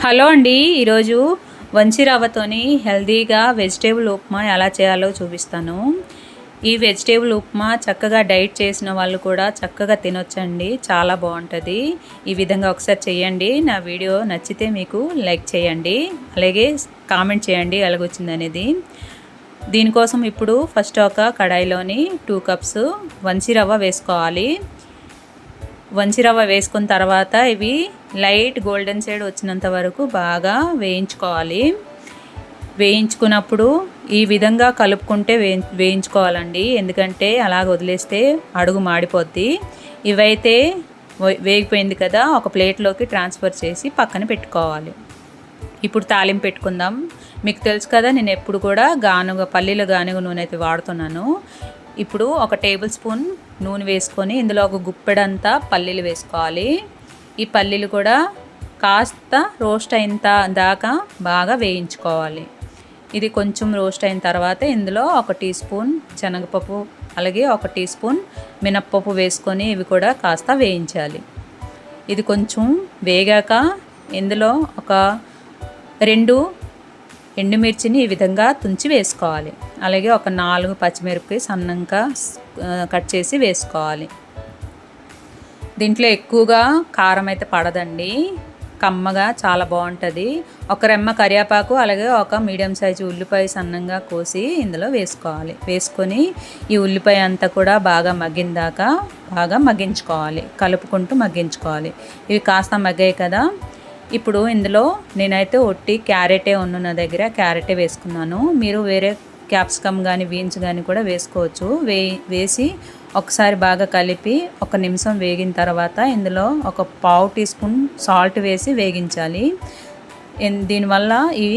Hello అండి, ఈరోజు వంచి రవ్వతోని హెల్తీగా వెజిటేబుల్ ఉప్మా ఎలా చేయాలో చూపిస్తాను. ఈ వెజిటేబుల్ ఉప్మా చక్కగా డైట్ చేసిన వాళ్ళు కూడా చక్కగా తినొచ్చండి. చాలా బాగుంటుంది. ఈ విధంగా ఒకసారి చేయండి. నా వీడియో నచ్చితే మీకు లైక్ చేయండి, అలాగే కామెంట్ చేయండి ఎలాగొచ్చింది అనేది. దీనికోసం ఇప్పుడు ఫస్ట్ ఒక కడాయిలోని 2 కప్స్ వంచి రవ్వ వేసుకోవాలి. వంచి రవ్వ వేసుకున్న తర్వాత ఇవి లైట్ గోల్డెన్ షేడ్ వచ్చినంత వరకు బాగా వేయించుకోవాలి. వేయించుకున్నప్పుడు ఈ విధంగా కలుపుకుంటే వేయించుకోవాలండి, ఎందుకంటే అలాగ వదిలేస్తే అడుగు మాడిపోద్ది. ఇవైతే వేగిపోయింది కదా, ఒక ప్లేట్లోకి ట్రాన్స్ఫర్ చేసి పక్కన పెట్టుకోవాలి. ఇప్పుడు తాలింపు పెట్టుకుందాం. మీకు తెలుసు కదా, నేను ఎప్పుడు కూడా పల్లీల గానుగ నూనె అయితే వాడుతున్నాను. ఇప్పుడు ఒక టేబుల్ స్పూన్ నూనె వేసుకొని ఇందులో ఒక గుప్పెడంతా పల్లీలు వేసుకోవాలి. ఈ పల్లీలు కూడా కాస్త రోస్ట్ అయిన దాకా బాగా వేయించుకోవాలి. ఇది కొంచెం రోస్ట్ అయిన తర్వాత ఇందులో 1 టీ స్పూన్ శనగపప్పు, అలాగే 1 టీ స్పూన్ మినప్పప్పు వేసుకొని ఇవి కూడా కాస్త వేయించాలి. ఇది కొంచెం వేగాక ఇందులో ఒక 2 ఎండుమిర్చిని ఈ విధంగా తుంచి వేసుకోవాలి. అలాగే ఒక 4 పచ్చిమిరపకాయ సన్నంగా కట్ చేసి వేసుకోవాలి. దీంట్లో ఎక్కువగా కారం అయితే పడదండి, కమ్మగా చాలా బాగుంటుంది. ఒక రెమ్మ కరివేపాకు, అలాగే ఒక మీడియం సైజు ఉల్లిపాయ సన్నంగా కోసి ఇందులో వేసుకోవాలి. వేసుకొని ఈ ఉల్లిపాయ అంతా కూడా బాగా మగ్గిన దాకా బాగా మగ్గించుకోవాలి, కలుపుకుంటూ మగ్గించుకోవాలి. ఇవి కాస్త మగ్గాయి కదా, ఇప్పుడు ఇందులో నేనైతే ఒట్టి క్యారెటే నా దగ్గర క్యారెటే వేసుకున్నాను. మీరు వేరే క్యాప్సికమ్ కానీ బీన్స్ కానీ కూడా వేసుకోవచ్చు. వేసి ఒకసారి బాగా కలిపి 1 నిమిషం వేగిన తర్వాత ఇందులో ఒక పావు టీ స్పూన్ సాల్ట్ వేసి వేగించాలి. దీనివల్ల ఈ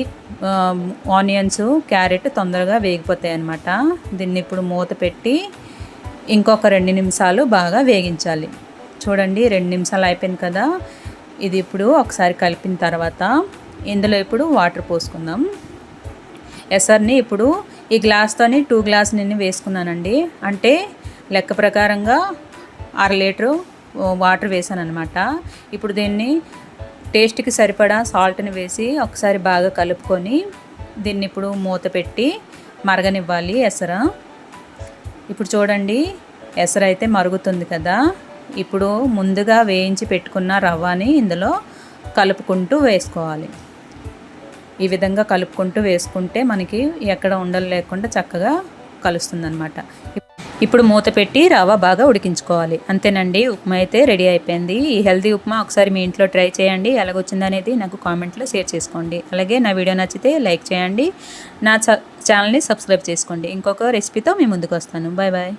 ఆనియన్స్ క్యారెట్ తొందరగా వేగిపోతాయి అన్నమాట. దీన్ని ఇప్పుడు మూత పెట్టి ఇంకొక 2 నిమిషాలు బాగా వేగించాలి. చూడండి, 2 నిమిషాలు అయిపోయింది కదా. ఇది ఇప్పుడు ఒకసారి కలిపిన తర్వాత ఇందులో ఇప్పుడు వాటర్ పోసుకుందాం. ఎసర్ని ఇప్పుడు ఈ గ్లాస్తోని 2 గ్లాస్ నిన్ను వేసుకున్నానండి. అంటే లెక్క ప్రకారంగా 1/2 లీటరు వాటర్ వేసాను అనమాట. ఇప్పుడు దీన్ని టేస్ట్కి సరిపడా సాల్ట్ని వేసి ఒకసారి బాగా కలుపుకొని దీన్ని ఇప్పుడు మూత పెట్టి మరగనివ్వాలి ఎసర. ఇప్పుడు చూడండి, ఎసర అయితే మరుగుతుంది కదా. ఇప్పుడు ముందుగా వేయించి పెట్టుకున్న రవ్వని ఇందులో కలుపుకుంటూ వేసుకోవాలి. ఈ విధంగా కలుపుకుంటూ వేసుకుంటే మనకి ఎక్కడ ఉండలు లేకుండా చక్కగా కలుస్తుందన్నమాట. ఇప్పుడు మూత పెట్టి రవ్వ బాగా ఉడికించుకోవాలి. అంతేనండి, ఉప్మా అయితే రెడీ అయిపోయింది. ఈ హెల్తీ ఉప్మా ఒకసారి మీ ఇంట్లో ట్రై చేయండి. ఎలాగొచ్చిందనేది నాకు కామెంట్లో షేర్ చేసుకోండి. అలాగే నా వీడియో నచ్చితే లైక్ చేయండి, నా ఛానల్ని సబ్స్క్రైబ్ చేసుకోండి. ఇంకొక రెసిపీతో మీ ముందుకు వస్తాను. Bye bye.